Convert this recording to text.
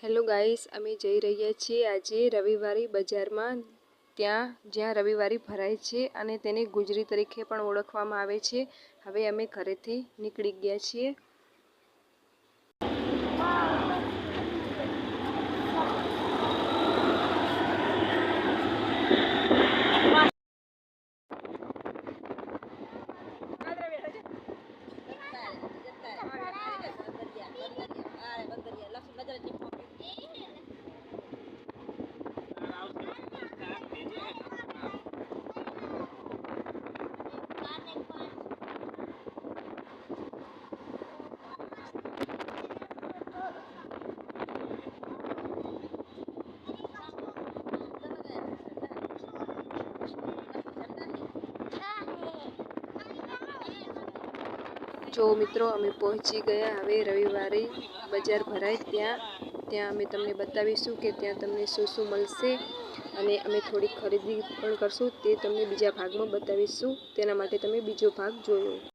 Hello guys, અમે જઈ રહ્યા છીએ આજે રવિવારી બજારમાં, જ્યાં રવિવારી ભરાય છે અને તેને ગુજરી તરીકે પણ ઓળખવામાં આવે છે। હવે અમે ઘરેથી નીકળી ગયા છીએ। જો મિત્રો, અમે પહોંચી ગયા। હવે રવિવારે બજાર ભરાય ત્યાં અમે તમને બતાવીશું કે ત્યાં તમને શું શું મળશે અને અમે થોડી ખરીદી પણ કરશું, તે તમને બીજા ભાગમાં બતાવીશું। તેના માટે તમે બીજો ભાગ જોયો।